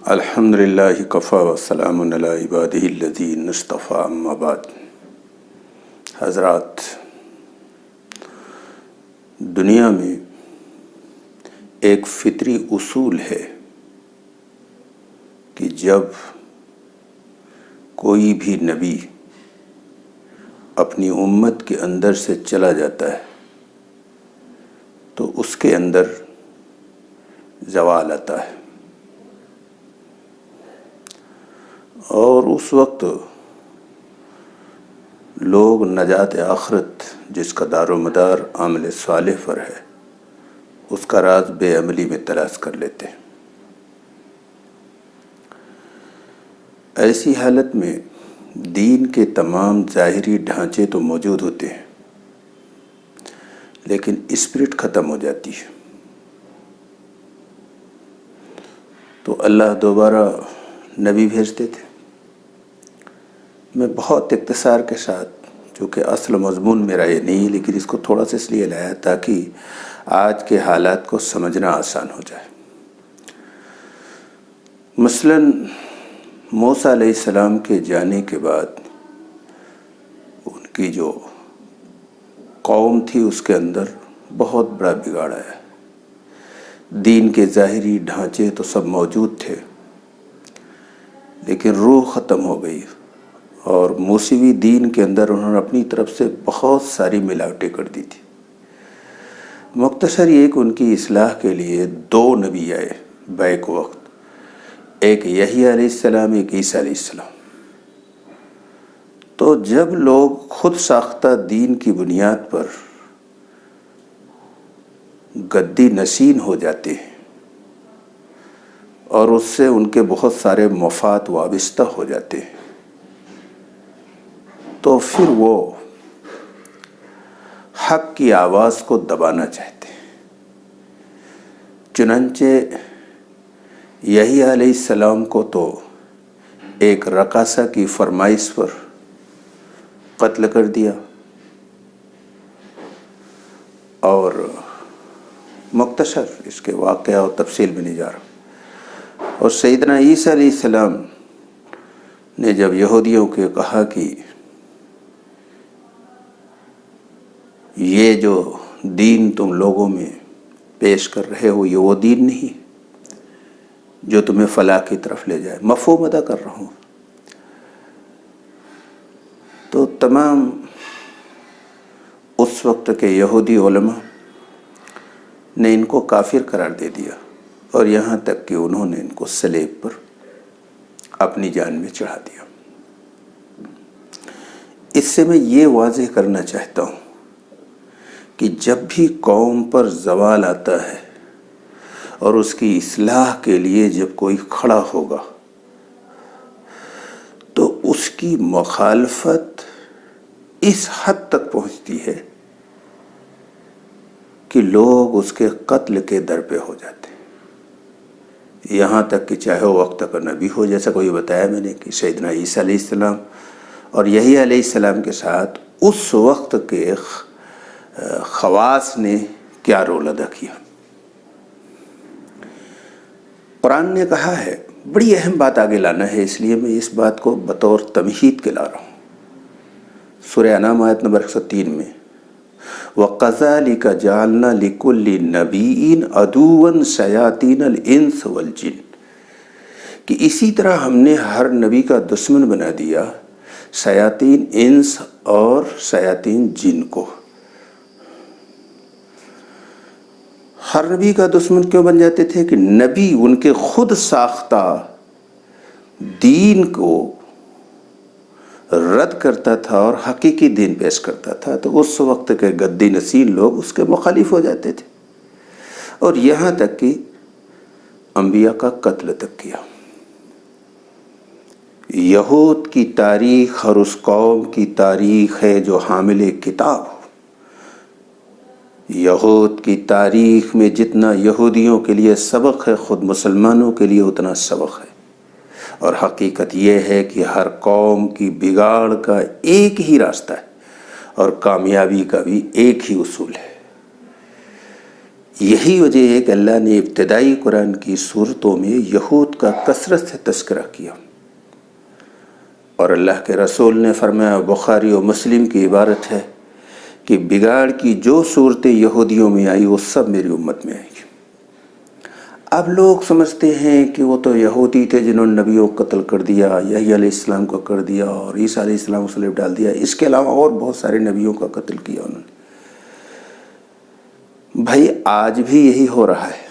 الحمدللہ کفا وسلام علی عبادہ الذین اصطفیٰ اما بعد۔ حضرات، دنیا میں ایک فطری اصول ہے کہ جب کوئی بھی نبی اپنی امت کے اندر سے چلا جاتا ہے تو اس کے اندر زوال آتا ہے، اور اس وقت لوگ نجات آخرت، جس کا دار و مدار عمل صالح پر ہے، اس کا راز بے عملی میں تلاش کر لیتے ہیں۔ ایسی حالت میں دین کے تمام ظاہری ڈھانچے تو موجود ہوتے ہیں، لیکن اسپرٹ ختم ہو جاتی ہے۔ تو اللہ دوبارہ نبی بھیجتے تھے۔ میں بہت اختصار کے ساتھ، چونکہ اصل مضمون میرا یہ نہیں، لیکن اس کو تھوڑا سا اس لیے لایا تاکہ آج کے حالات کو سمجھنا آسان ہو جائے۔ مثلاً موسیٰ علیہ السلام کے جانے کے بعد ان کی جو قوم تھی اس کے اندر بہت بڑا بگاڑ آیا۔ دین کے ظاہری ڈھانچے تو سب موجود تھے، لیکن روح ختم ہو گئی، اور موسوی دین کے اندر انہوں نے اپنی طرف سے بہت ساری ملاوٹیں کر دی تھی۔ مختصر یہ کہ ان کی اصلاح کے لیے دو نبی آئے بیک وقت، ایک یحییٰ علیہ السلام، ایک عیسیٰ علیہ السلام۔ تو جب لوگ خود ساختہ دین کی بنیاد پر گدی نشین ہو جاتے ہیں اور اس سے ان کے بہت سارے مفاد وابستہ ہو جاتے ہیں، تو پھر وہ حق کی آواز کو دبانا چاہتے ہیں۔ چنانچہ یحییٰ علیہ السلام کو تو ایک رقاصہ کی فرمائش پر قتل کر دیا، اور مختصر اس کے واقعہ اور تفصیل میں نہیں جا رہا۔ اور سیدنا عیسیٰ علیہ السلام نے جب یہودیوں کو کہا کہ یہ جو دین تم لوگوں میں پیش کر رہے ہو، یہ وہ دین نہیں جو تمہیں فلاح کی طرف لے جائے، مفہوم ادا کر رہا ہوں، تو تمام اس وقت کے یہودی علماء نے ان کو کافر قرار دے دیا، اور یہاں تک کہ انہوں نے ان کو صلیب پر اپنی جان میں چڑھا دیا۔ اس سے میں یہ واضح کرنا چاہتا ہوں کہ جب بھی قوم پر زوال آتا ہے اور اس کی اصلاح کے لیے جب کوئی کھڑا ہوگا تو اس کی مخالفت اس حد تک پہنچتی ہے کہ لوگ اس کے قتل کے در پہ ہو جاتے ہیں، یہاں تک کہ چاہے وہ وقت کا نبی ہو، جیسا کوئی بتایا میں نے کہ سیدنا عیسیٰ علیہ السلام اور یحییٰ علیہ السلام کے ساتھ اس وقت کے خواص نے کیا رول ادا کیا۔ قرآن نے کہا ہے، بڑی اہم بات آگے لانا ہے، اس لیے میں اس بات کو بطور تمہید کے لا رہا ہوں۔ سورہ انعام آیت نمبر 103 میں وَقَذَلِكَ جَعَلْنَا لِكُلِّ نَبِيٍّ عَدُوًّا شَيَاطِينَ الْإِنسِ وَالْجِنِّ، کہ اسی طرح ہم نے ہر نبی کا دشمن بنا دیا شیاطین انس اور شیاطین جن کو۔ ہر نبی کا دشمن کیوں بن جاتے تھے؟ کہ نبی ان کے خود ساختہ دین کو رد کرتا تھا اور حقیقی دین پیش کرتا تھا، تو اس وقت کے گدی نشین لوگ اس کے مخالف ہو جاتے تھے، اور یہاں تک کہ انبیاء کا قتل تک کیا۔ یہود کی تاریخ اور اس قوم کی تاریخ ہے جو حامل کتاب ہو۔ یہود کی تاریخ میں جتنا یہودیوں کے لیے سبق ہے، خود مسلمانوں کے لیے اتنا سبق ہے، اور حقیقت یہ ہے کہ ہر قوم کی بگاڑ کا ایک ہی راستہ ہے اور کامیابی کا بھی ایک ہی اصول ہے۔ یہی وجہ ہے کہ اللہ نے ابتدائی قرآن کی صورتوں میں یہود کا کثرت سے تذکرہ کیا، اور اللہ کے رسول نے فرمایا، بخاری و مسلم کی عبارت ہے کہ بگاڑ کی جو صورتیں یہودیوں میں آئی وہ سب میری امت میں آئیں گی۔ اب لوگ سمجھتے ہیں کہ وہ تو یہودی تھے جنہوں نے نبیوں کو قتل کر دیا، یحییٰ علیہ السلام کو کر دیا اور عیسیٰ علیہ السلام کو صلیب ڈال دیا، اس کے علاوہ اور بہت سارے نبیوں کا قتل کیا انہوں نے۔ بھائی آج بھی یہی ہو رہا ہے۔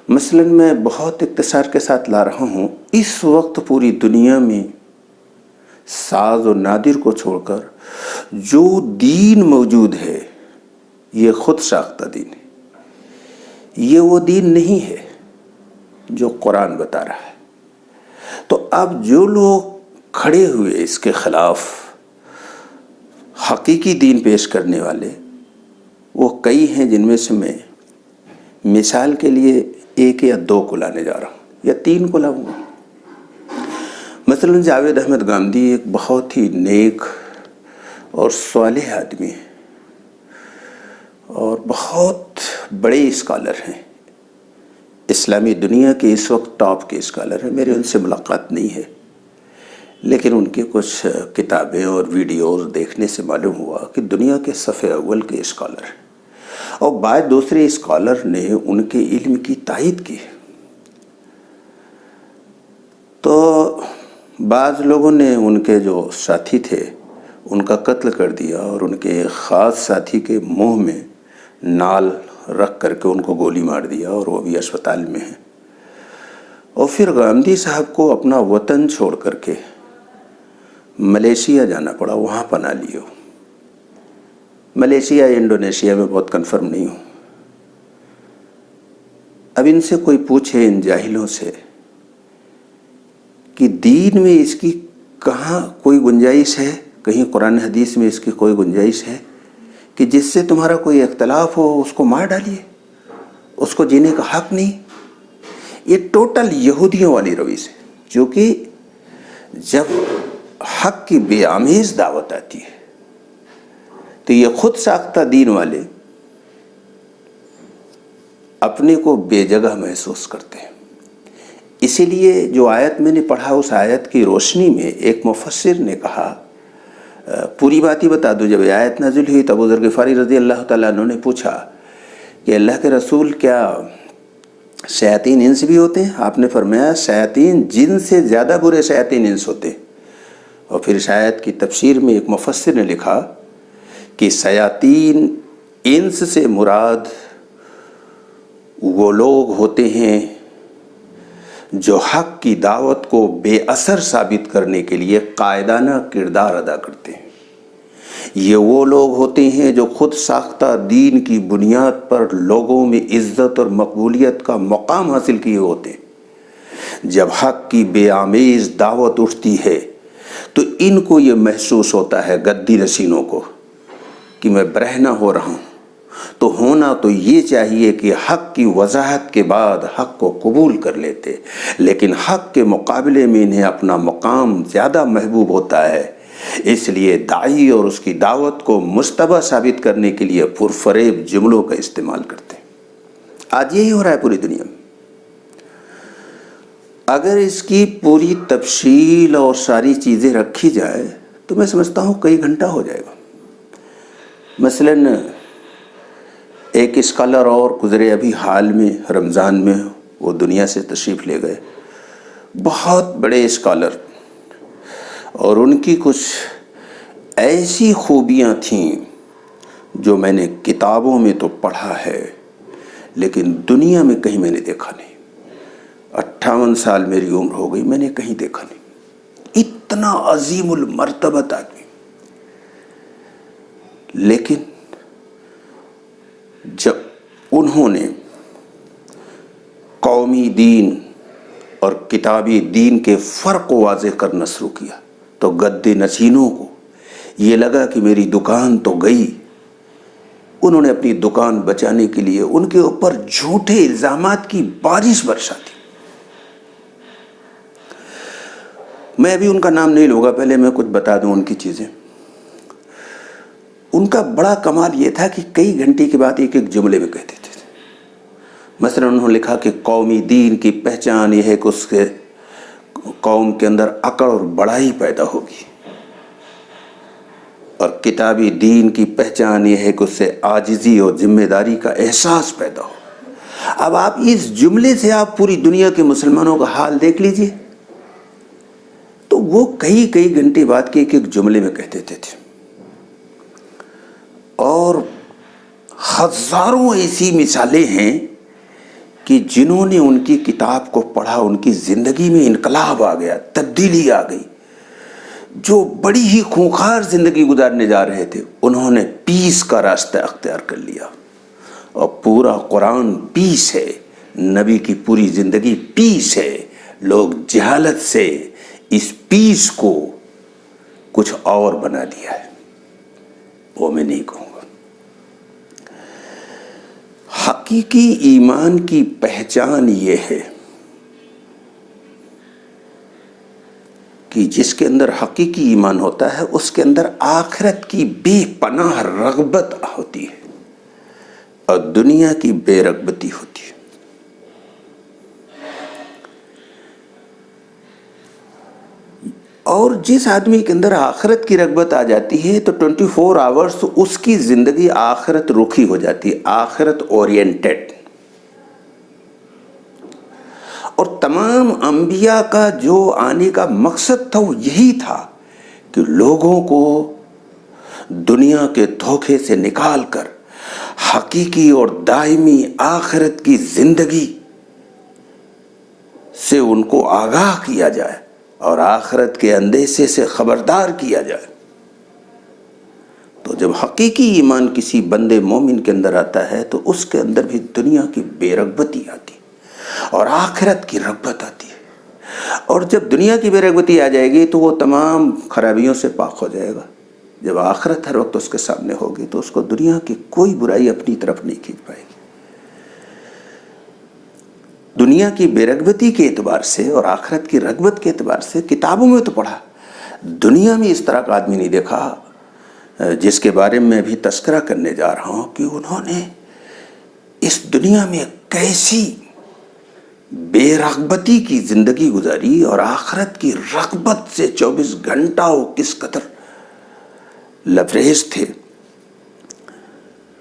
مثلا میں بہت اختصار کے ساتھ لا رہا ہوں، اس وقت پوری دنیا میں ساز و نادر کو چھوڑ کر جو دین موجود ہے یہ خود ساختہ دین ہے، یہ وہ دین نہیں ہے جو قرآن بتا رہا ہے۔ تو اب جو لوگ کھڑے ہوئے اس کے خلاف حقیقی دین پیش کرنے والے، وہ کئی ہیں، جن میں سے میں مثال کے لیے ایک یا دو کو لانے جا رہا ہوں یا تین کو لاؤں گا۔ مثلا جاوید احمد گاندھی ایک بہت ہی نیک اور صالح آدمی ہے اور بہت بڑے اسکالر ہیں، اسلامی دنیا کے اس وقت ٹاپ کے اسکالر ہیں۔ میری ان سے ملاقات نہیں ہے، لیکن ان کی کچھ کتابیں اور ویڈیوز دیکھنے سے معلوم ہوا کہ دنیا کے صف اول کے اسکالر ہیں، اور بعض دوسرے اسکالر نے ان کے علم کی تائید کی۔ تو بعض لوگوں نے ان کے جو ساتھی تھے ان کا قتل کر دیا اور ان کے خاص ساتھی کے منہ میں نال رکھ کر کے ان کو گولی مار دیا، اور وہ بھی اسپتال میں ہیں۔ اور پھر گاندھی صاحب کو اپنا وطن چھوڑ کر کے ملیشیا جانا پڑا، وہاں پناہ لیے۔ ملیشیا انڈونیشیا میں بہت کنفرم نہیں ہوں۔ اب ان سے کوئی پوچھے، ان جاہلوں سے، کہ دین میں اس کی کہاں کوئی گنجائش ہے، کہیں قرآن حدیث میں اس کی کوئی گنجائش ہے کہ جس سے تمہارا کوئی اختلاف ہو اس کو مار ڈالیے، اس کو جینے کا حق نہیں؟ یہ ٹوٹل یہودیوں والی روش ہے، جو کہ جب حق کی بے آمیز دعوت آتی ہے تو یہ خود ساختہ دین والے اپنے کو بے جگہ محسوس کرتے ہیں۔ اسی لیے جو آیت میں نے پڑھا، اس آیت کی روشنی میں ایک مفسر نے کہا، پوری بات ہی بتا دوں، جب یہ آیت نازل ہوئی تب ابو ذر غفاری رضی اللہ تعالیٰ عنہ نے پوچھا کہ اللہ کے رسول کیا شیاطین انس بھی ہوتے ہیں؟ آپ نے فرمایا شیاطین جن سے زیادہ برے شیاطین انس ہوتے ہیں۔ اور پھر اس آیت کی تفسیر میں ایک مفسر نے لکھا کہ شیاطین انس سے مراد وہ لوگ ہوتے ہیں جو حق کی دعوت کو بے اثر ثابت کرنے کے لیے قائدانہ کردار ادا کرتے ہیں۔ یہ وہ لوگ ہوتے ہیں جو خود ساختہ دین کی بنیاد پر لوگوں میں عزت اور مقبولیت کا مقام حاصل کیے ہوتے ہیں۔ جب حق کی بے آمیز دعوت اٹھتی ہے تو ان کو یہ محسوس ہوتا ہے، گدی نشینوں کو، کہ میں برہنہ ہو رہا ہوں۔ تو ہونا تو یہ چاہیے کہ حق کی وضاحت کے بعد حق کو قبول کر لیتے، لیکن حق کے مقابلے میں انہیں اپنا مقام زیادہ محبوب ہوتا ہے، اس لیے داعی اور اس کی دعوت کو مشتبہ ثابت کرنے کے لیے پرفریب جملوں کا استعمال کرتے ہیں۔ آج یہی ہو رہا ہے پوری دنیا میں۔ اگر اس کی پوری تفصیل اور ساری چیزیں رکھی جائے تو میں سمجھتا ہوں کئی گھنٹہ ہو جائے گا۔ مثلاً ایک اسکالر اور گزرے ابھی حال میں رمضان میں، وہ دنیا سے تشریف لے گئے، بہت بڑے اسکالر، اور ان کی کچھ ایسی خوبیاں تھیں جو میں نے کتابوں میں تو پڑھا ہے لیکن دنیا میں کہیں میں نے دیکھا نہیں۔ 58 سال میری عمر ہو گئی، میں نے کہیں دیکھا نہیں، اتنا عظیم المرتبت آدمی۔ لیکن جب انہوں نے قومی دین اور کتابی دین کے فرق کو واضح کرنا شروع کیا تو گدے نشینوں کو یہ لگا کہ میری دکان تو گئی۔ انہوں نے اپنی دکان بچانے کے لیے ان کے اوپر جھوٹے الزامات کی بارش برساتی۔ میں ابھی ان کا نام نہیں لوں گا، پہلے میں کچھ بتا دوں ان کی چیزیں۔ ان کا بڑا کمال یہ تھا کہ کئی گھنٹے کے بعد ایک ایک جملے میں کہتے تھے. مثلا انہوں نے لکھا کہ قومی دین کی پہچان یہ ہے کہ اس کے قوم کے اندر عقل اور بڑائی پیدا ہوگی، اور کتابی دین کی پہچان یہ ہے کہ اس سے عاجزی اور ذمہ داری کا احساس پیدا ہو. اب آپ اس جملے سے آپ پوری دنیا کے مسلمانوں کا حال دیکھ لیجئے. تو وہ کئی گھنٹے بعد کے ایک ایک جملے میں کہتے تھے. اور ہزاروں ایسی مثالیں ہیں کہ جنہوں نے ان کی کتاب کو پڑھا ان کی زندگی میں انقلاب آ گیا، تبدیلی آ گئی. جو بڑی ہی خونخوار زندگی گزارنے جا رہے تھے انہوں نے پیس کا راستہ اختیار کر لیا، اور پورا قرآن پیس ہے، نبی کی پوری زندگی پیس ہے. لوگ جہالت سے اس پیس کو کچھ اور بنا دیا ہے. وہ میں نہیں کہوں گا. حقیقی ایمان کی پہچان یہ ہے کہ جس کے اندر حقیقی ایمان ہوتا ہے اس کے اندر آخرت کی بے پناہ رغبت ہوتی ہے اور دنیا کی بے رغبتی ہوتی ہے. اور جس آدمی کے اندر آخرت کی رغبت آ جاتی ہے تو 24 آورز اس کی زندگی آخرت رخی ہو جاتی ہے، آخرت اورینٹڈ. اور تمام انبیاء کا جو آنے کا مقصد تھا وہ یہی تھا کہ لوگوں کو دنیا کے دھوکے سے نکال کر حقیقی اور دائمی آخرت کی زندگی سے ان کو آگاہ کیا جائے اور آخرت کے اندیشے سے خبردار کیا جائے. تو جب حقیقی ایمان کسی بندے مومن کے اندر آتا ہے تو اس کے اندر بھی دنیا کی بے رغبتی آتی اور آخرت کی رغبت آتی ہے. اور جب دنیا کی بے رغبتی آ جائے گی تو وہ تمام خرابیوں سے پاک ہو جائے گا. جب آخرت ہر وقت اس کے سامنے ہوگی تو اس کو دنیا کی کوئی برائی اپنی طرف نہیں کھینچ پائے گی. دنیا کی بے رغبتی کے اعتبار سے اور آخرت کی رغبت کے اعتبار سے کتابوں میں تو پڑھا، دنیا میں اس طرح کا آدمی نہیں دیکھا جس کے بارے میں ابھی تذکرہ کرنے جا رہا ہوں کہ انہوں نے اس دنیا میں کیسی بے رغبتی کی زندگی گزاری اور آخرت کی رغبت سے 24 گھنٹہ وہ کس قدر لبریز تھے.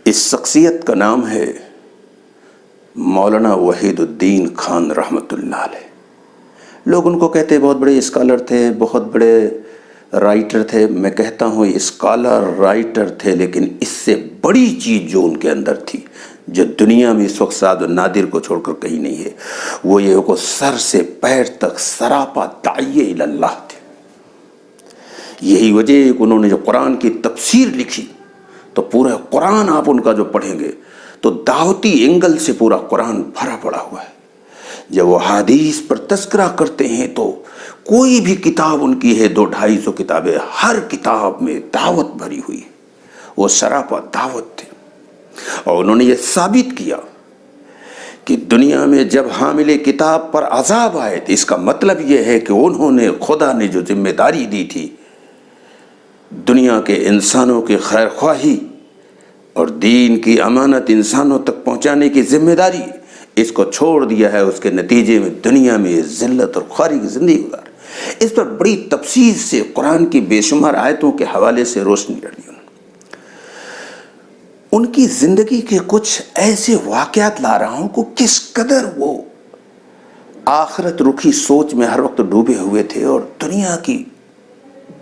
اس شخصیت کا نام ہے مولانا وحید الدین خان رحمۃ اللہ علیہ. لوگ ان کو کہتے بہت بڑے اسکالر تھے، بہت بڑے رائٹر تھے. میں کہتا ہوں اسکالر رائٹر تھے، لیکن اس سے بڑی چیز جو ان کے اندر تھی جو دنیا میں اس وقت سعد النادر کو چھوڑ کر کہیں نہیں ہے، وہ یہ کہ سر سے پیر تک سراپا داعیہ اللہ تھے. یہی وجہ ہے کہ انہوں نے جو قرآن کی تفسیر لکھی تو پورا قرآن آپ ان کا جو پڑھیں گے تو دعوتی اینگل سے پورا قرآن بھرا پڑا ہوا ہے. جب وہ حدیث پر تذکرہ کرتے ہیں تو کوئی بھی کتاب ان کی ہے 200-250 کتابیں، ہر کتاب میں دعوت بھری ہوئی ہے. وہ سراپا دعوت تھے. اور انہوں نے یہ ثابت کیا کہ دنیا میں جب حامل کتاب پر عذاب آئے تو اس کا مطلب یہ ہے کہ انہوں نے خدا نے جو ذمہ داری دی تھی دنیا کے انسانوں کی خیر خواہی اور دین کی امانت انسانوں تک پہنچانے کی ذمہ داری، اس کو چھوڑ دیا ہے. اس کے نتیجے میں دنیا میں ذلت اور خواری کی زندگی گزار. اس پر بڑی تفصیل سے قرآن کی بے شمار آیتوں کے حوالے سے روشنی ڈالی. ان کی زندگی کے کچھ ایسے واقعات لا رہا ہوں کہ کس قدر وہ آخرت رخی سوچ میں ہر وقت ڈوبے ہوئے تھے اور دنیا کی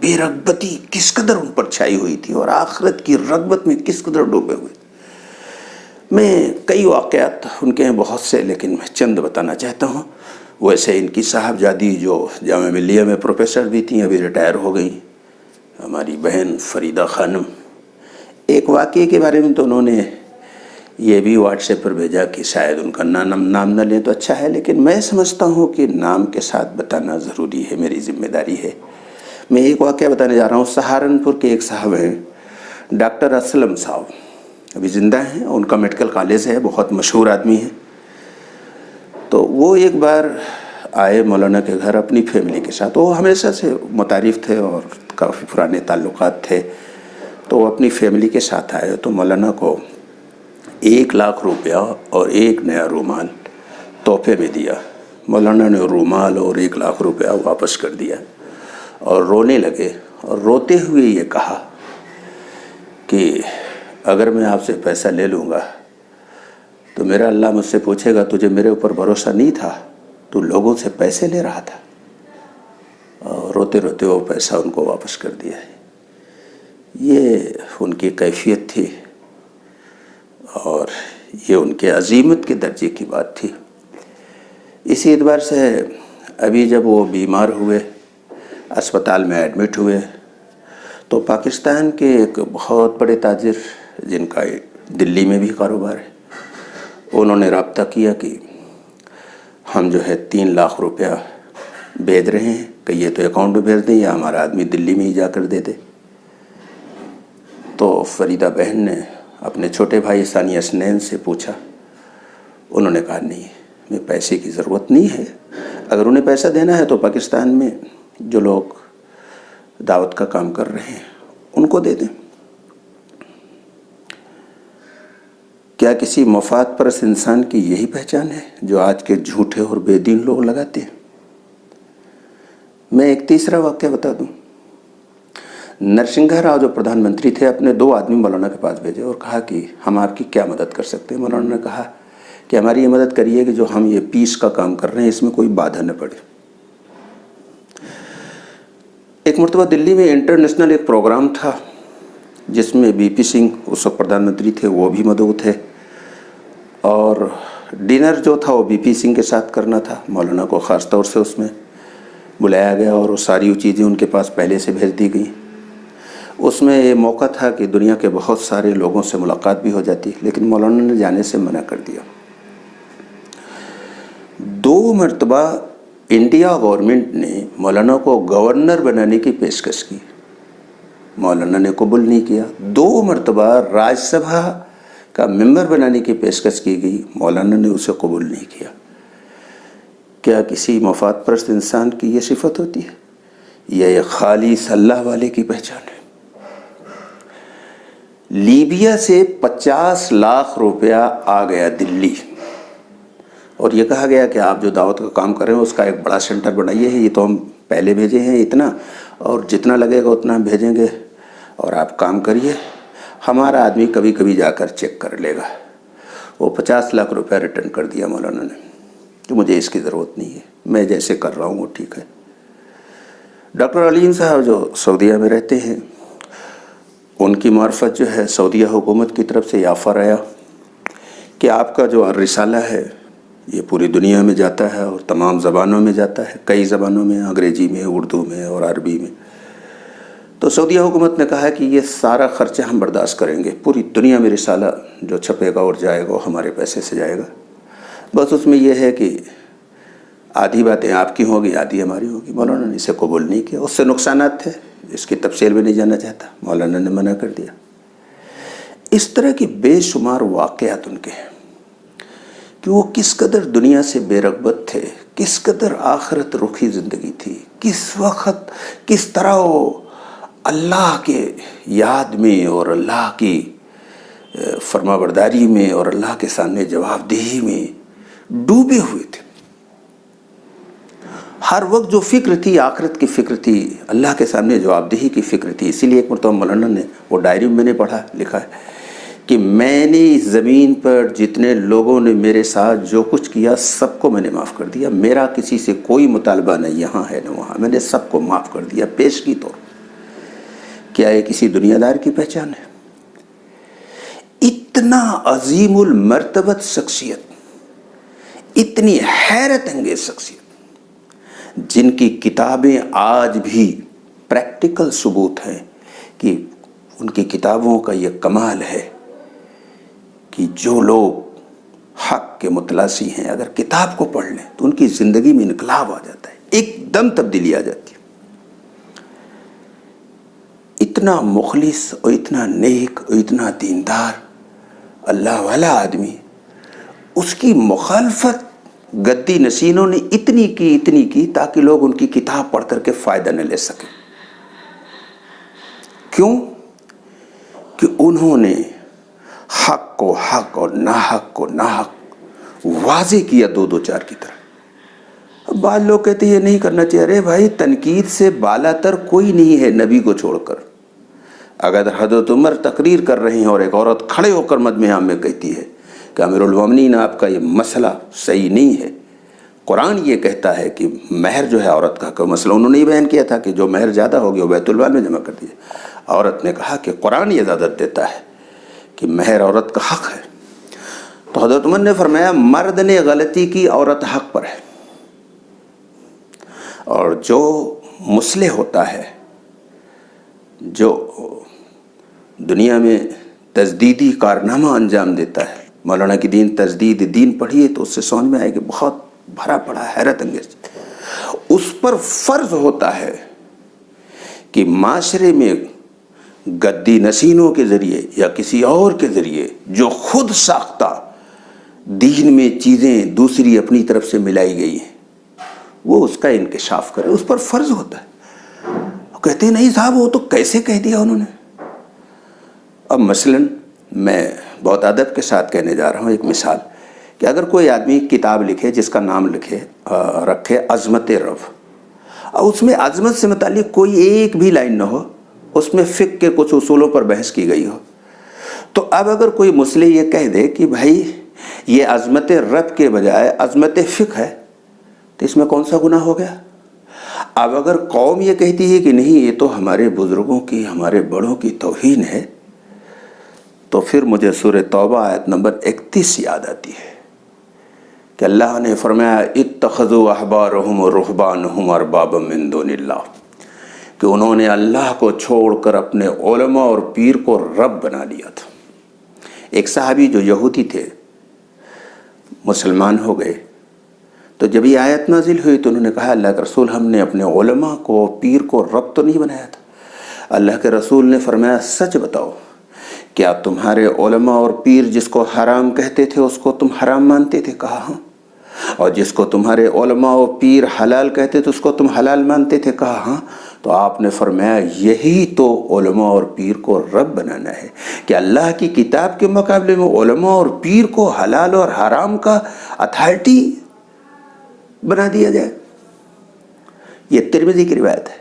بے رغبتی کس قدر ان پر چھائی ہوئی تھی اور آخرت کی رغبت میں کس قدر ڈوبے ہوئے تھے. میں کئی واقعات ان کے ہیں بہت سے، لیکن میں چند بتانا چاہتا ہوں. ویسے ان کی صاحبزادی جو جامعہ ملیہ میں پروفیسر بھی تھیں ابھی ریٹائر ہو گئی، ہماری بہن فریدہ خانم. ایک واقعے کے بارے میں تو انہوں نے یہ بھی واٹس ایپ پر بھیجا کہ شاید ان کا نام نہ لیں تو اچھا ہے، لیکن میں سمجھتا ہوں کہ نام کے ساتھ بتانا ضروری ہے، میری ذمہ داری ہے. میں ایک واقعہ بتانے جا رہا ہوں. سہارنپور کے ایک صاحب ہیں ڈاکٹر اسلم صاحب، ابھی زندہ ہیں. ان کا میڈیکل کالج ہے، بہت مشہور آدمی ہیں. تو وہ ایک بار آئے مولانا کے گھر اپنی فیملی کے ساتھ. وہ ہمیشہ سے متعارف تھے اور کافی پرانے تعلقات تھے. تو وہ اپنی فیملی کے ساتھ آئے تو مولانا کو 1,00,000 روپیہ اور ایک نیا رومال تحفے میں دیا. مولانا نے رومال اور 1,00,000 روپیہ واپس کر دیا اور رونے لگے اور روتے ہوئے یہ کہا کہ اگر میں آپ سے پیسہ لے لوں گا تو میرا اللہ مجھ سے پوچھے گا تجھے میرے اوپر بھروسہ نہیں تھا, تو لوگوں سے پیسے لے رہا تھا. اور روتے روتے وہ پیسہ ان کو واپس کر دیا ہے. یہ ان کی کیفیت تھی اور یہ ان کے عزیمت کے درجے کی بات تھی. اسی اعتبار سے ابھی جب وہ بیمار ہوئے, اسپتال میں ایڈمٹ ہوئے, تو پاکستان کے ایک بہت بڑے تاجر جن کا دلی میں بھی کاروبار ہے, انہوں نے رابطہ کیا کہ ہم جو ہے 3,00,000 روپیہ بھیج رہے ہیں کہ یہ تو اکاؤنٹ میں بھیج دیں یا ہمارا آدمی دلی میں ہی جا کر دے دے. تو فریدہ بہن نے اپنے چھوٹے بھائی ثانی حسنین سے پوچھا. انہوں نے کہا نہیں, میں پیسے کی ضرورت نہیں ہے, اگر انہیں پیسہ دینا ہے تو پاکستان میں جو لوگ دعوت کا کام کر رہے ہیں ان کو دے دیں. کیا کسی مفاد پرست انسان کی یہی پہچان ہے جو آج کے جھوٹے اور بے دین لوگ لگاتے ہیں؟ میں ایک تیسرا واقعہ بتا دوں. نرسنگھا راؤ جو پردھان منتری تھے, اپنے 2 آدمی مولانا کے پاس بھیجے اور کہا کہ ہم آپ کی کیا مدد کر سکتے ہیں. مولانا نے کہا کہ ہماری یہ مدد کریے کہ جو ہم یہ پیس کا کام کر رہے ہیں اس میں کوئی بادھا نہ پڑے. ایک مرتبہ دلی میں انٹرنیشنل ایک پروگرام تھا جس میں بی پی سنگھ اس وقت پردھان منتری تھے, وہ بھی مدعو تھے, اور ڈنر جو تھا وہ بی پی سنگھ کے ساتھ کرنا تھا. مولانا کو خاص طور سے اس میں بلایا گیا اور وہ ساری چیزیں ان کے پاس پہلے سے بھیج دی گئیں. اس میں یہ موقع تھا کہ دنیا کے بہت سارے لوگوں سے ملاقات بھی ہو جاتی, لیکن مولانا نے جانے سے منع کر دیا. 2 مرتبہ انڈیا گورنمنٹ نے مولانا کو گورنر بنانے کی پیشکش کی, مولانا نے قبول نہیں کیا. 2 مرتبہ راج سبھا کا ممبر بنانے کی پیشکش کی گئی, مولانا نے اسے قبول نہیں کیا. کیا کسی مفاد پرست انسان کی یہ صفت ہوتی ہے؟ یہ خالص اللہ والے کی پہچان ہے. لیبیا سے 50,00,000 روپیہ آ گیا دلی, اور یہ کہا گیا کہ آپ جو دعوت کا کام کر رہے ہیں اس کا ایک بڑا سینٹر بنائیے. یہ تو ہم پہلے بھیجے ہیں اتنا, اور جتنا لگے گا اتنا ہم بھیجیں گے, اور آپ کام کریے, ہمارا آدمی کبھی کبھی جا کر چیک کر لے گا. وہ 50,00,000 روپیہ ریٹرن کر دیا مولانا نے کہ مجھے اس کی ضرورت نہیں ہے, میں جیسے کر رہا ہوں وہ ٹھیک ہے. ڈاکٹر علیم صاحب جو سعودیہ میں رہتے ہیں, ان کی معرفت جو ہے سعودیہ حکومت کی طرف سے یہ آفر آیا کہ آپ کا جو رسالہ ہے یہ پوری دنیا میں جاتا ہے اور تمام زبانوں میں جاتا ہے, کئی زبانوں میں, انگریزی میں, اردو میں اور عربی میں. تو سعودیہ حکومت نے کہا کہ یہ سارا خرچہ ہم برداشت کریں گے, پوری دنیا میں رسالہ جو چھپے گا اور جائے گا وہ ہمارے پیسے سے جائے گا. بس اس میں یہ ہے کہ آدھی باتیں آپ کی ہوں گی, آدھی ہماری ہوگی. مولانا نے اسے قبول نہیں کیا. اس سے نقصانات تھے, اس کی تفصیل میں نہیں جانا چاہتا, مولانا نے منع کر دیا. اس طرح کی بے شمار واقعات ان کے ہیں کہ وہ کس قدر دنیا سے بے رغبت تھے, کس قدر آخرت رخی زندگی تھی, کس وقت کس طرح وہ اللہ کے یاد میں اور اللہ کی فرما برداری میں اور اللہ کے سامنے جواب دہی میں ڈوبے ہوئے تھے. ہر وقت جو فکر تھی آخرت کی فکر تھی, اللہ کے سامنے جواب دہی کی فکر تھی. اسی لیے ایک مرتبہ مولانا نے وہ ڈائری میں نے پڑھا, لکھا ہے کہ میں نے اس زمین پر جتنے لوگوں نے میرے ساتھ جو کچھ کیا سب کو میں نے معاف کر دیا. میرا کسی سے کوئی مطالبہ نہ یہاں ہے نہ وہاں, میں نے سب کو معاف کر دیا پیش کی طور. کیا یہ کسی دنیا دار کی پہچان ہے؟ اتنا عظیم المرتبت شخصیت, اتنی حیرت انگیز شخصیت, جن کی کتابیں آج بھی پریکٹیکل ثبوت ہیں کہ ان کی کتابوں کا یہ کمال ہے کہ جو لوگ حق کے متلاسی ہیں اگر کتاب کو پڑھ لیں تو ان کی زندگی میں انقلاب آ جاتا ہے, ایک دم تبدیلی آ جاتی ہے. اتنا مخلص اور اتنا نیک اور اتنا دیندار اللہ والا آدمی, اس کی مخالفت گدی نشینوں نے اتنی کی تاکہ لوگ ان کی کتاب پڑھ کر کے فائدہ نہ لے سکیں. کیوں؟ کہ انہوں نے حق کو حق اور ناحق کو ناحق واضح کیا دو دو چار کی طرح. اب بعض لوگ کہتے ہیں یہ نہیں کرنا چاہیے. ارے بھائی تنقید سے بالا تر کوئی نہیں ہے نبی کو چھوڑ کر. اگر حضرت عمر تقریر کر رہے ہیں اور ایک عورت کھڑے ہو کر مجمع عام میں کہتی ہے کہ امیر المومنین آپ کا یہ مسئلہ صحیح نہیں ہے, قرآن یہ کہتا ہے کہ مہر جو ہے عورت کا مسئلہ انہوں نے یہ بیان کیا تھا کہ جو مہر زیادہ ہوگی وہ بیت المال میں جمع کر دیجیے. عورت نے کہا کہ قرآن یہ اجازت دیتا ہے کہ مہر عورت کا حق ہے. تو حضرت عمر نے فرمایا مرد نے غلطی کی, عورت حق پر ہے. اور جو مصلح ہوتا ہے, جو دنیا میں تجدیدی کارنامہ انجام دیتا ہے, مولانا کی دین تجدید دین پڑھیے تو اس سے سمجھ میں آئے کہ بہت بھرا پڑا حیرت انگیز. اس پر فرض ہوتا ہے کہ معاشرے میں گدی نشینوں کے ذریعے یا کسی اور کے ذریعے جو خود ساختہ دین میں چیزیں دوسری اپنی طرف سے ملائی گئی ہیں وہ اس کا انکشاف کرے. اس پر فرض ہوتا ہے. کہتے ہیں نہیں صاحب وہ تو کیسے کہہ دیا انہوں نے. اب مثلاً میں بہت ادب کے ساتھ کہنے جا رہا ہوں ایک مثال کہ اگر کوئی آدمی کتاب لکھے جس کا نام رکھے عظمت رب, اور اس میں عظمت سے متعلق کوئی ایک بھی لائن نہ ہو, اس میں فقہ کے کچھ اصولوں پر بحث کی گئی ہو, تو اب اگر کوئی مصلح یہ کہہ دے کہ بھائی یہ عظمت رب کے بجائے عظمت فقہ ہے تو اس میں کون سا گناہ ہو گیا. اب اگر قوم یہ کہتی ہے کہ نہیں یہ تو ہمارے بزرگوں کی ہمارے بڑوں کی توہین ہے, تو پھر مجھے سورہ توبہ آیت نمبر 31 یاد آتی ہے کہ اللہ نے فرمایا اتخذوا احبارهم ورهبانهم اربابا من دون اللہ, کہ انہوں نے اللہ کو چھوڑ کر اپنے علماء اور پیر کو رب بنا لیا تھا. ایک صحابی جو یہودی تھے مسلمان ہو گئے, تو جب یہ آیت نازل ہوئی تو انہوں نے کہا اللہ کے رسول ہم نے اپنے علماء کو پیر کو رب تو نہیں بنایا تھا. اللہ کے رسول نے فرمایا سچ بتاؤ کیا تمہارے علماء اور پیر جس کو حرام کہتے تھے اس کو تم حرام مانتے تھے؟ کہا ہاں. اور جس کو تمہارے علماء و پیر حلال کہتے تھے اس کو تم حلال مانتے تھے؟ کہا ہاں. تو آپ نے فرمایا یہی تو علماء اور پیر کو رب بنانا ہے کہ اللہ کی کتاب کے مقابلے میں علماء اور پیر کو حلال اور حرام کا اتھارٹی بنا دیا جائے. یہ ترمذی کی روایت ہے.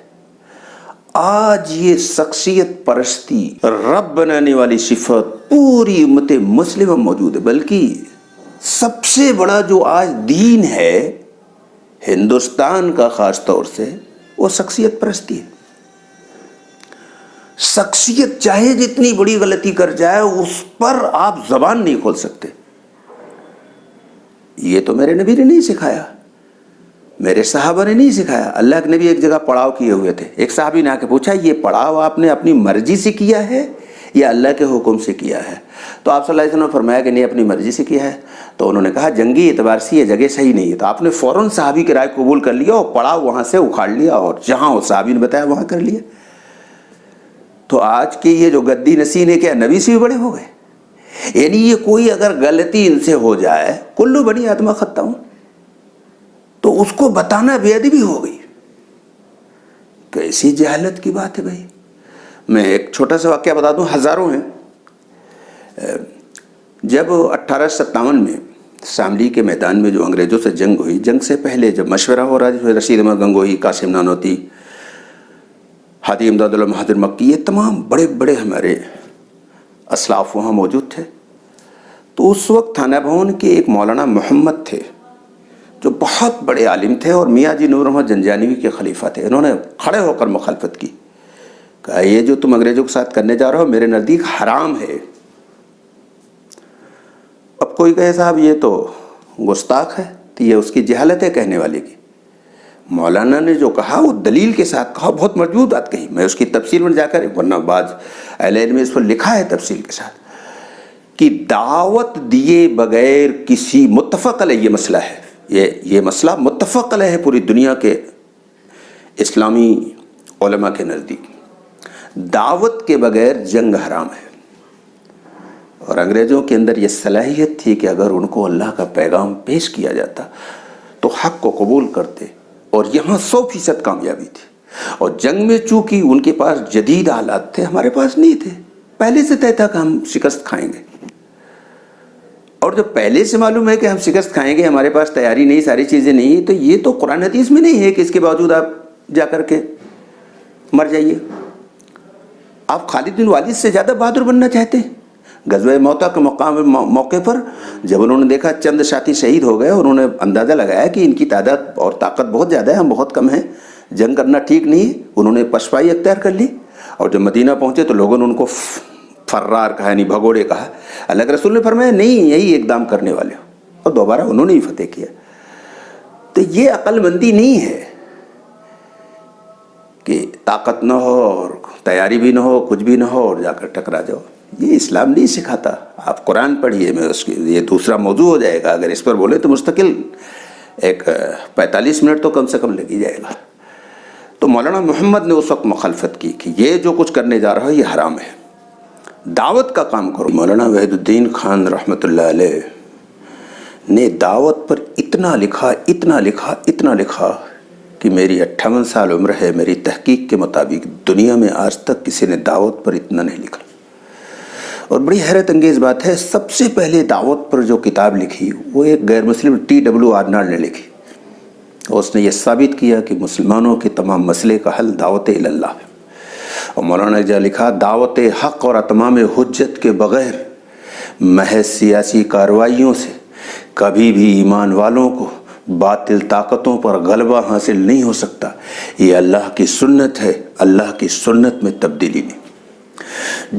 آج یہ شخصیت پرستی رب بنانے والی صفت پوری امت مسلمہ موجود ہے. بلکہ سب سے بڑا جو آج دین ہے ہندوستان کا خاص طور سے وہ شخصیت پرستی ہے. شخصیت چاہے جتنی بڑی غلطی کر جائے اس پر آپ زبان نہیں کھول سکتے. یہ تو میرے نبی نے نہیں سکھایا, میرے صحابہ نے نہیں سکھایا. اللہ کے نبی ایک جگہ پڑاؤ کیے ہوئے تھے. ایک صحابی نے آ کے پوچھا یہ پڑاؤ آپ نے اپنی مرضی سے کیا ہے یا اللہ کے حکم سے کیا ہے؟ تو آپ صلی اللہ علیہ وسلم نے فرمایا کہ نہیں اپنی مرضی سے کیا ہے. تو انہوں نے کہا جنگی اعتبار سے یہ جگہ صحیح نہیں ہے. تو آپ نے فوراً صحابی کی رائے قبول کر لیا اور پڑاؤ وہاں سے اکھاڑ لیا اور جہاں وہ صحابی نے بتایا وہاں کر لیا. تو آج کے یہ جو گدی نشین ہے کیا نبی سے بھی بڑے ہو گئے؟ یعنی یہ کوئی اگر غلطی ان سے ہو جائے کلو بنی آدم خطا ہوں تو اس کو بتانا بے ادبی ہو گئی. کیسی جہالت کی بات ہے بھائی. میں ایک چھوٹا سا واقعہ بتا دوں, ہزاروں ہیں. جب 1857 میں شاملی کے میدان میں جو انگریزوں سے جنگ ہوئی, جنگ سے پہلے جب مشورہ ہو رہا جس میں رشید احمد گنگوہی, قاسم نانوتی, ہادی امداد اللہ مہادر مکی, یہ تمام بڑے بڑے ہمارے اسلاف وہاں موجود تھے. تو اس وقت تھانہ بھون کے ایک مولانا محمد تھے جو بہت بڑے عالم تھے اور میاں جی نور محمد جنجانوی کے خلیفہ تھے. انہوں نے کھڑے ہو کر مخالفت کی, کہا یہ جو تم انگریزوں کے ساتھ کرنے جا رہے ہو میرے نزدیک حرام ہے. اب کوئی کہے صاحب یہ تو گستاخ ہے, تو یہ اس کی جہالت ہے کہنے والے کی. مولانا نے جو کہا وہ دلیل کے ساتھ کہا, بہت موجود بات کہی. میں اس کی تفصیل میں جا کر, ورنہ بعض اہل علم میں اس پر لکھا ہے تفصیل کے ساتھ کہ دعوت دیے بغیر کسی, متفق علیہ یہ مسئلہ ہے, یہ مسئلہ متفق علیہ ہے پوری دنیا کے اسلامی علماء کے نزدیک, دعوت کے بغیر جنگ حرام ہے. اور انگریزوں کے اندر یہ صلاحیت تھی کہ اگر ان کو اللہ کا پیغام پیش کیا جاتا تو حق کو قبول کرتے, اور یہاں 100% کامیابی تھی. اور جنگ میں چونکہ ان کے پاس جدید آلات تھے, ہمارے پاس نہیں تھے, پہلے سے طے تھا کہ ہم شکست کھائیں گے، اور جب پہلے سے معلوم ہے کہ ہم شکست کھائیں گے، ہمارے پاس تیاری نہیں، ساری چیزیں نہیں، تو یہ تو قرآن حدیث میں نہیں ہے کہ اس کے باوجود آپ جا کر کے مر جائیے۔ آپ خالد بن والد سے زیادہ بہادر بننا چاہتے ہیں؟ غزوہ موتا کے موقع پر جب انہوں نے دیکھا چند ساتھی شہید ہو گئے، انہوں نے اندازہ لگایا کہ ان کی تعداد اور طاقت بہت زیادہ ہے، ہم بہت کم ہیں، جنگ کرنا ٹھیک نہیں ہے، انہوں نے پشپائی اختیار کر لی، اور جب مدینہ پہنچے تو لوگوں نے ان کو فرار کہا، یعنی بھگوڑے کہا۔ اللہ کے رسول نے فرمایا نہیں، یہی اقدام کرنے والے ہو، اور دوبارہ انہوں نے ہی فتح کیا۔ تو یہ عقل مندی نہیں ہے کہ طاقت نہ ہو اور تیاری بھی نہ ہو، کچھ بھی نہ ہو اور جا کر ٹکرا جاؤ، یہ اسلام نہیں سکھاتا۔ آپ قرآن پڑھیے، میں اس کی یہ دوسرا موضوع ہو جائے گا، اگر اس پر بولے تو مستقل ایک 45 منٹ تو کم سے کم لگ ہی جائے گا۔ تو مولانا محمد نے اس وقت مخالفت کی کہ یہ جو کچھ کرنے جا رہا ہے یہ حرام ہے، دعوت کا کام کرو۔ مولانا وحید الدین خان رحمۃ اللہ علیہ نے دعوت پر اتنا لکھا کہ میری 58 سال عمر ہے، میری تحقیق کے مطابق دنیا میں آج تک کسی نے دعوت پر اتنا نہیں لکھا۔ اور بڑی حیرت انگیز بات ہے، سب سے پہلے دعوت پر جو کتاب لکھی وہ ایک غیر مسلم T.W. آرنالڈ نے لکھی، اور اس نے یہ ثابت کیا کہ مسلمانوں کے تمام مسئلے کا حل دعوت اللہ ہے۔ اور مولانا نے جو لکھا، دعوت حق اور اتمام حجت کے بغیر محض سیاسی کارروائیوں سے کبھی بھی ایمان والوں کو باطل طاقتوں پر غلبہ حاصل نہیں ہو سکتا، یہ اللہ کی سنت ہے، اللہ کی سنت میں تبدیلی نہیں۔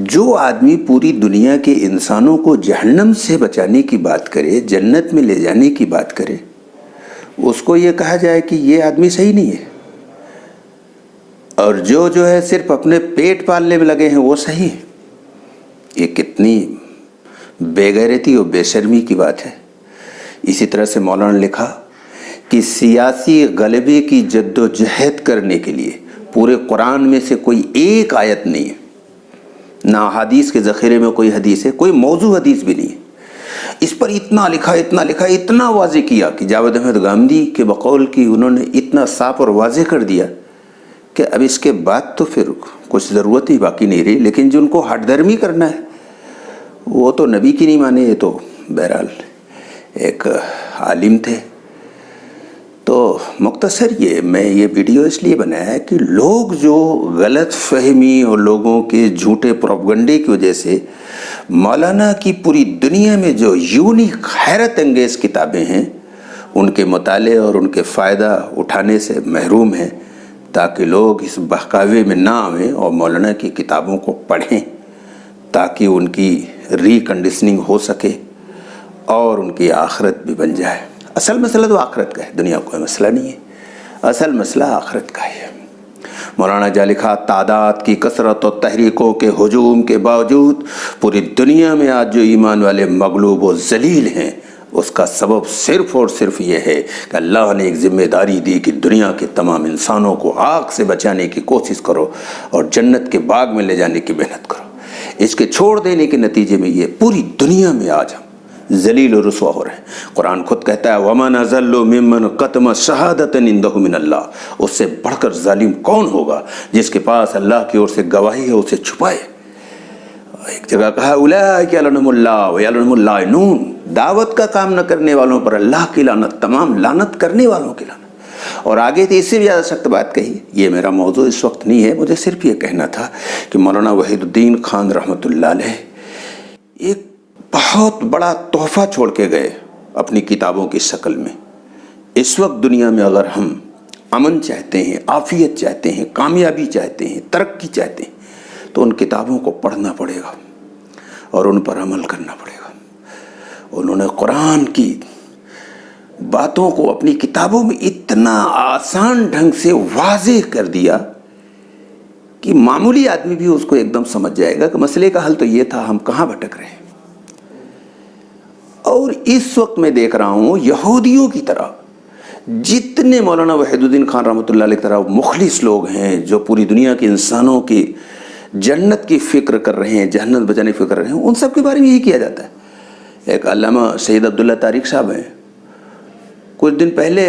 جو آدمی پوری دنیا کے انسانوں کو جہنم سے بچانے کی بات کرے، جنت میں لے جانے کی بات کرے، اس کو یہ کہا جائے کہ یہ آدمی صحیح نہیں ہے، اور جو ہے صرف اپنے پیٹ پالنے میں لگے ہیں وہ صحیح ہے۔ یہ کتنی بے غیرتی اور بے شرمی کی بات ہے۔ اسی طرح سے مولانا نے لکھا کہ سیاسی غلبے کی جد و جہد کرنے کے لیے پورے قرآن میں سے کوئی ایک آیت نہیں ہے، نہ حدیث کے ذخیرے میں کوئی حدیث ہے، کوئی موضوع حدیث بھی نہیں ہے۔ اس پر اتنا لکھا، اتنا واضح کیا کہ جاوید احمد گاندھی کے بقول کی انہوں نے اتنا صاف اور واضح کر دیا کہ اب اس کے بعد تو پھر کچھ ضرورت ہی باقی نہیں رہی۔ لیکن جن کو ہٹ درمی کرنا ہے وہ تو نبی کی نہیں مانے، یہ تو بہرحال ایک عالم تھے۔ تو مختصر میں یہ ویڈیو اس لیے بنایا ہے کہ لوگ جو غلط فہمی اور لوگوں کے جھوٹے پروپیگنڈے کی وجہ سے مولانا کی پوری دنیا میں جو یونیک حیرت انگیز کتابیں ہیں ان کے مطالعے اور ان کے فائدہ اٹھانے سے محروم ہیں، تاکہ لوگ اس بہکاوے میں نہ آئیں اور مولانا کی کتابوں کو پڑھیں، تاکہ ان کی ریکنڈیشننگ ہو سکے اور ان کی آخرت بھی بن جائے۔ اصل مسئلہ تو آخرت کا ہے، دنیا کوئی مسئلہ نہیں ہے، اصل مسئلہ آخرت کا ہے۔ مولانا جا لکھا، تعداد کی کثرت اور تحریکوں کے ہجوم کے باوجود پوری دنیا میں آج جو ایمان والے مغلوب و ذلیل ہیں، اس کا سبب صرف اور صرف یہ ہے کہ اللہ نے ایک ذمہ داری دی کہ دنیا کے تمام انسانوں کو آگ سے بچانے کی کوشش کرو اور جنت کے باغ میں لے جانے کی محنت کرو۔ اس کے چھوڑ دینے کے نتیجے میں یہ پوری دنیا میں آج ہم ذلیل و رسوا ہو رہے ہیں۔ قرآن خود کہتا ہے وَمَنْ أَضَلُّ مِمَّنْ كَتَمَ شَهَادَةً عِندَهُ مِنَ اللَّهِ، اس سے بڑھ کر ظالم کون ہوگا جس کے پاس اللہ کی اور سے گواہی ہے، اسے چھپائے۔ ایک جگہ کہا اولئک یلعنہم اللہ ویلعنہم اللائنون، دعوت کا کام نہ کرنے والوں پر اللہ کی لعنت، تمام لعنت کرنے والوں کی لعنت۔ اور آگے تو اس سے بھی زیادہ سخت بات کہی۔ یہ میرا موضوع اس وقت نہیں ہے، مجھے صرف یہ کہنا تھا کہ مولانا وحید الدین خان رحمۃ اللہ علیہ ایک بہت بڑا تحفہ چھوڑ کے گئے اپنی کتابوں کی شکل میں۔ اس وقت دنیا میں اگر ہم امن چاہتے ہیں، عافیت چاہتے ہیں، کامیابی چاہتے ہیں، ترقی چاہتے ہیں، تو ان کتابوں کو پڑھنا پڑے گا اور ان پر عمل کرنا پڑے گا۔ انہوں نے قرآن کی باتوں کو اپنی کتابوں میں اتنا آسان ڈھنگ سے واضح کر دیا کہ معمولی آدمی بھی اس کو ایک دم سمجھ جائے گا کہ مسئلے کا حل تو یہ تھا، ہم کہاں بھٹک رہے ہیں۔ اور اس وقت میں دیکھ رہا ہوں یہودیوں کی طرح جتنے مولانا وحید الدین خان رحمۃ اللہ علیہ کی طرح مخلص لوگ ہیں جو پوری دنیا کے انسانوں کی جنت کی فکر کر رہے ہیں، جہنت بچانے کی فکر کر رہے ہیں، ان سب کے بارے میں یہی کیا جاتا ہے۔ ایک علامہ سید عبداللہ طارق صاحب ہیں، کچھ دن پہلے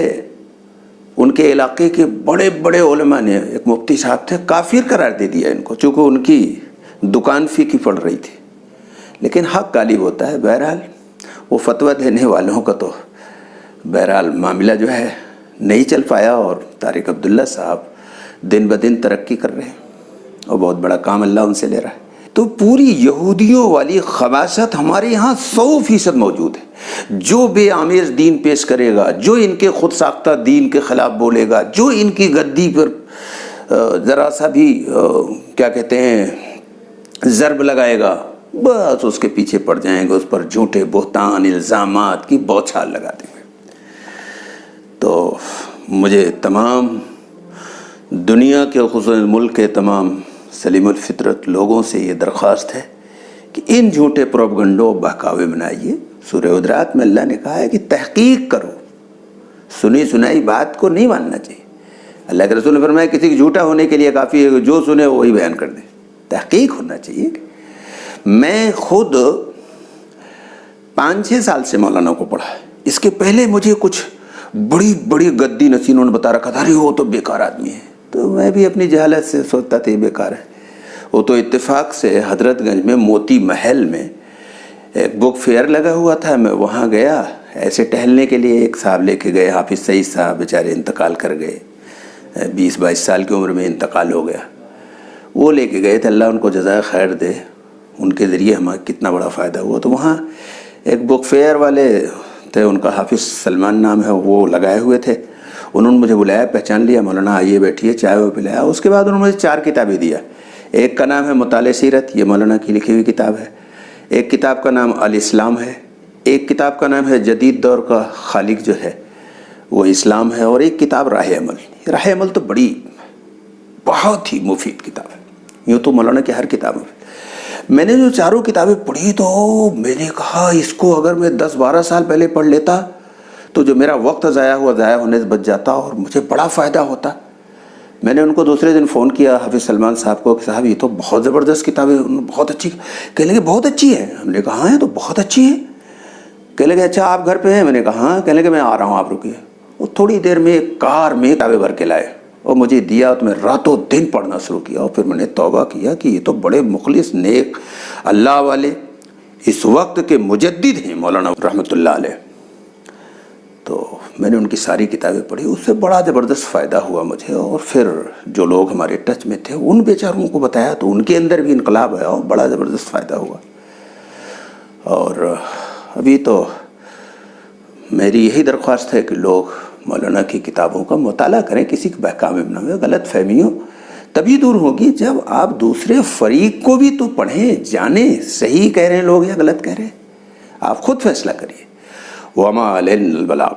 ان کے علاقے کے بڑے بڑے علماء نے، ایک مفتی صاحب تھے، کافر قرار دے دیا ان کو، چونکہ ان کی دکان فی کی پڑ رہی تھی، لیکن حق غالب ہوتا ہے۔ بہرحال وہ فتویٰ دینے والوں کا تو بہرحال معاملہ جو ہے نہیں چل پایا، اور طارق عبداللہ صاحب دن بدن ترقی کر رہے ہیں اور بہت بڑا کام اللہ ان سے لے رہا ہے۔ تو پوری یہودیوں والی خباثت ہمارے یہاں 100% موجود ہے۔ جو بے آمیز دین پیش کرے گا، جو ان کے خود ساختہ دین کے خلاف بولے گا، جو ان کی گدی پر ذرا سا بھی کیا کہتے ہیں ضرب لگائے گا، بس اس کے پیچھے پڑ جائیں گے، اس پر جھوٹے بہتان الزامات کی بوچھال لگا دیں گے۔ تو مجھے تمام دنیا کے خصوصاً ملک کے تمام سلیم الفطرت لوگوں سے یہ درخواست ہے کہ ان جھوٹے پروپگنڈوں بہکاوے بنائیے۔ سورہ حجرات میں اللہ نے کہا ہے کہ تحقیق کرو، سنی سنائی بات کو نہیں ماننا چاہیے۔ اللہ کے رسول نے فرمایا کسی کی جھوٹا ہونے کے لیے کافی ہے کہ جو سنے وہی بیان کر دے، تحقیق ہونا چاہیے۔ میں خود 5-6 سال سے مولانا کو پڑھا، اس کے پہلے مجھے کچھ بڑی بڑی گدی نصیحتوں نے بتا رکھا تھا، ارے وہ تو بیکار آدمی ہے، تو میں بھی اپنی جہالت سے سوچتا تھا یہ بیکار ہے۔ وہ تو اتفاق سے حضرت گنج میں موتی محل میں ایک بک فیئر لگا ہوا تھا، میں وہاں گیا ایسے ٹہلنے کے لیے، ایک صاحب لے کے گئے، حافظ سعید صاحب بیچارے انتقال کر گئے، 20-22 سال کی عمر میں انتقال ہو گیا۔ وہ لے کے گئے تھے، اللہ ان کو جزائے خیر دے، ان کے ذریعے ہمیں کتنا بڑا فائدہ ہوا۔ تو وہاں ایک بک فیئر والے تھے، ان کا حافظ سلمان نام ہے، وہ لگائے ہوئے تھے، انہوں نے مجھے بلایا، پہچان لیا، مولانا آئیے بیٹھیے، چائے وہ پلایا۔ اس کے بعد انہوں نے مجھے 4 کتابیں دیا۔ ایک کا نام ہے مطالعہ سیرت، یہ مولانا کی لکھی ہوئی کتاب ہے۔ ایک کتاب کا نام الاسلام ہے، ایک کتاب کا نام ہے جدید دور کا خالق جو ہے وہ اسلام ہے، اور ایک کتاب راہ عمل۔ راہ عمل تو بڑی بہت ہی مفید کتاب ہے، یوں تو مولانا کی ہر کتاب ہے۔ میں نے جو 4 کتابیں پڑھی تو میں نے کہا اس کو اگر میں 10-12 سال پہلے پڑھ لیتا تو جو میرا وقت ضائع ہونے سے بچ جاتا اور مجھے بڑا فائدہ ہوتا۔ میں نے ان کو دوسرے دن فون کیا حافظ سلمان صاحب کو کہ صاحب یہ تو بہت زبردست کتاب ہے، بہت اچھی۔ کہنے لگے بہت اچھی ہے؟ ہم نے کہا ہاں تو بہت اچھی ہے۔ کہنے لگے اچھا آپ گھر پہ ہیں؟ میں نے کہا ہاں۔ کہنے لگے میں آ رہا ہوں، آپ رکیے۔ وہ تھوڑی دیر میں کار میں کتابیں بھر کے لائے اور مجھے دیا، تو میں راتوں دن پڑھنا شروع کیا، اور پھر میں نے توبہ کیا کہ یہ تو بڑے مخلص نیک اللہ والے اس وقت کے مجدد ہیں مولانا رحمۃ اللہ علیہ۔ تو میں نے ان کی ساری کتابیں پڑھی، اس سے بڑا زبردست فائدہ ہوا مجھے، اور پھر جو لوگ ہمارے ٹچ میں تھے ان بیچاروں کو بتایا تو ان کے اندر بھی انقلاب آیا اور بڑا زبردست فائدہ ہوا۔ اور ابھی تو میری یہی درخواست ہے کہ لوگ مولانا کی کتابوں کا مطالعہ کریں، کسی کے بہکاوے میں نہ ہوئے۔ غلط فہمیوں تبھی دور ہوگی جب آپ دوسرے فریق کو بھی تو پڑھیں، جانیں صحیح کہہ رہے ہیں لوگ یا غلط کہہ رہے ہیں، آپ خود فیصلہ کریے۔ وما علینا البلاغ۔